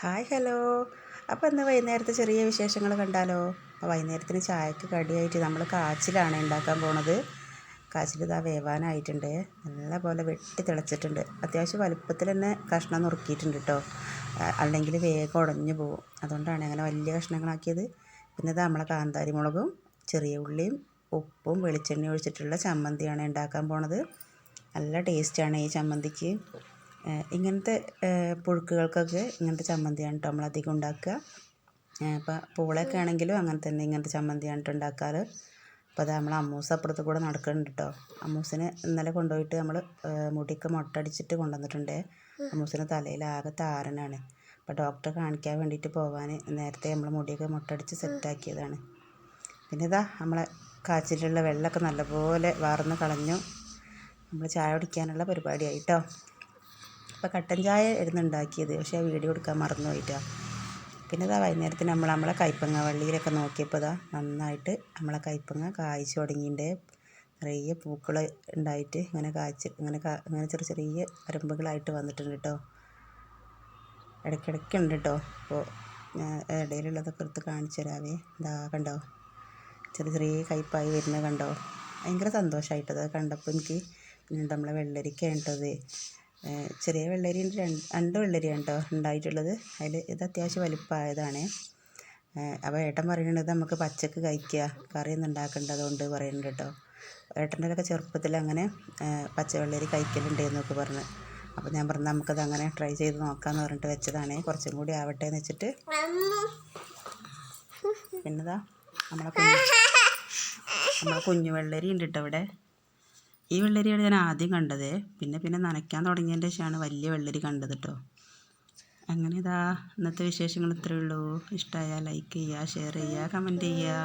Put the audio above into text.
Hi hello. അപ്പോൾ ഇന്ന് വൈകുന്നേരത്തെ ചെറിയ വിശേഷങ്ങൾ കണ്ടാലോ? അപ്പോൾ വൈകുന്നേരത്തിന് ചായക്ക് കടിയായിട്ട് നമ്മൾ കാച്ചിലാണ് ഉണ്ടാക്കാൻ പോണത്. കാച്ചിൽ ഇതാ വേവാനായിട്ടുണ്ട്. നല്ല പോലെ വെട്ടി തിളച്ചിട്ടുണ്ട്. അത്യാവശ്യം വലുപ്പത്തിൽ തന്നെ കഷ്ണം നുറുക്കിയിട്ടുണ്ട് കേട്ടോ. അല്ലെങ്കിൽ വേഗം ഉടഞ്ഞു പോകും. അതുകൊണ്ടാണ് അങ്ങനെ വലിയ കഷ്ണങ്ങളാക്കിയത്. പിന്നെ ഇത് നമ്മളെ കാന്താരി മുളകും ചെറിയ ഉള്ളിയും ഉപ്പും വെളിച്ചെണ്ണ ഒഴിച്ചിട്ടുള്ള ചമ്മന്തിയാണ് ഉണ്ടാക്കാൻ പോണത്. നല്ല ടേസ്റ്റാണ് ഈ ചമ്മന്തിക്ക്. ഇങ്ങനത്തെ പുഴുക്കുകൾക്കൊക്കെ ഇങ്ങനത്തെ ചമ്മന്തിയാണ് കേട്ടോ നമ്മളധികം ഉണ്ടാക്കുക. ഇപ്പം പൂളയൊക്കെ ആണെങ്കിലും അങ്ങനെ തന്നെ ഇങ്ങനത്തെ ചമ്മന്തിയാണ് കേട്ടോ ഉണ്ടാക്കാറ്. അപ്പോൾ അത് നമ്മൾ അമ്മൂസ് അപ്പുറത്ത് കൂടെ നടക്കുന്നുണ്ട് കേട്ടോ. അമ്മൂസിനെ ഇന്നലെ കൊണ്ടുപോയിട്ട് നമ്മൾ മുടിക്ക് മൊട്ടടിച്ചിട്ട് കൊണ്ടുവന്നിട്ടുണ്ട്. അമ്മൂസിന് തലയിലാകെ താരനാണ്. അപ്പോൾ ഡോക്ടറെ കാണിക്കാൻ വേണ്ടിയിട്ട് പോകാൻ നേരത്തെ നമ്മൾ മുടിയൊക്കെ മൊട്ടടിച്ച് സെറ്റാക്കിയതാണ്. പിന്നെ ഇതാ നമ്മളെ കാച്ചിലുള്ള വെള്ളമൊക്കെ നല്ലപോലെ വാർന്ന് കളഞ്ഞു. നമ്മൾ ചായ കുടിക്കാനുള്ള പരിപാടിയായി കേട്ടോ. അപ്പോൾ കട്ടൻ ചായ ആയിരുന്നു ഉണ്ടാക്കിയത്, പക്ഷേ വീഡിയോ എടുക്കാൻ മറന്നു പോയിട്ടാണ്. പിന്നെ ഇതാ വൈകുന്നേരത്തിന് നമ്മളെ കയ്പങ്ങ വള്ളിയിലൊക്കെ നോക്കിയപ്പോൾ ഇതാ നന്നായിട്ട് നമ്മളെ കയ്പങ്ങ കായ്ച്ചു തുടങ്ങിയിട്ടുണ്ട്. നിറയെ പൂക്കൾ ഉണ്ടായിട്ട് ഇങ്ങനെ ഇങ്ങനെ ചെറിയ ചെറിയ അരമ്പുകളായിട്ട് വന്നിട്ടുണ്ട് കേട്ടോ. ഇടയ്ക്കിടയ്ക്കുണ്ട് കേട്ടോ. അപ്പോൾ ഞാൻ ഇടയിലുള്ളതൊക്കെ എടുത്ത് കാണിച്ചു തരാവേ. ഇതാ കണ്ടോ, ചെറിയ ചെറിയ കയ്പായി വരുന്നത് കണ്ടോ. ഭയങ്കര സന്തോഷമായിട്ടത് കണ്ടപ്പോൾ എനിക്ക്. പിന്നെ നമ്മളെ വെള്ളരിക്ക ഉണ്ടത്, ചെറിയ വെള്ളരി ഉണ്ട്, രണ്ട് വെള്ളരിയാണ് കേട്ടോ ഉണ്ടായിട്ടുള്ളത്. അതിൽ ഇത് അത്യാവശ്യം വലിപ്പമായതാണ്. അപ്പോൾ ഏട്ടൻ പറയുന്നത് നമുക്ക് പച്ചക്ക് കഴിക്കുക, കറിയൊന്നും ഉണ്ടാക്കേണ്ടതുകൊണ്ട് പറയുന്നുണ്ട് കേട്ടോ. ഏട്ടൻ്റെ ചെറുപ്പത്തിൽ അങ്ങനെ പച്ചവെള്ളരി കഴിക്കലുണ്ട് എന്നൊക്കെ പറഞ്ഞ്. അപ്പോൾ ഞാൻ പറഞ്ഞു നമുക്കത് അങ്ങനെ ട്രൈ ചെയ്ത് നോക്കാമെന്ന് പറഞ്ഞിട്ട് വെച്ചതാണ്. കുറച്ചും കൂടി ആവട്ടെ എന്ന് വെച്ചിട്ട്. പിന്നെതാ നമ്മളെ കുഞ്ഞു വെള്ളരി ഉണ്ട് കേട്ടോ ഇവിടെ. ഈ വെള്ളരിയാണ് ഞാൻ ആദ്യം കണ്ടത്. പിന്നെ നനയ്ക്കാൻ തുടങ്ങിയതിൻ്റെ ശേഷമാണ് വലിയ വെള്ളരി കണ്ടത് കേട്ടോ. അങ്ങനെ ഇതാ ഇന്നത്തെ വിശേഷങ്ങൾ ഇത്രയേ ഉള്ളൂ. ഇഷ്ടമായാൽ ലൈക്ക് ചെയ്യുക, ഷെയർ ചെയ്യുക, കമൻറ്റ് ചെയ്യുക.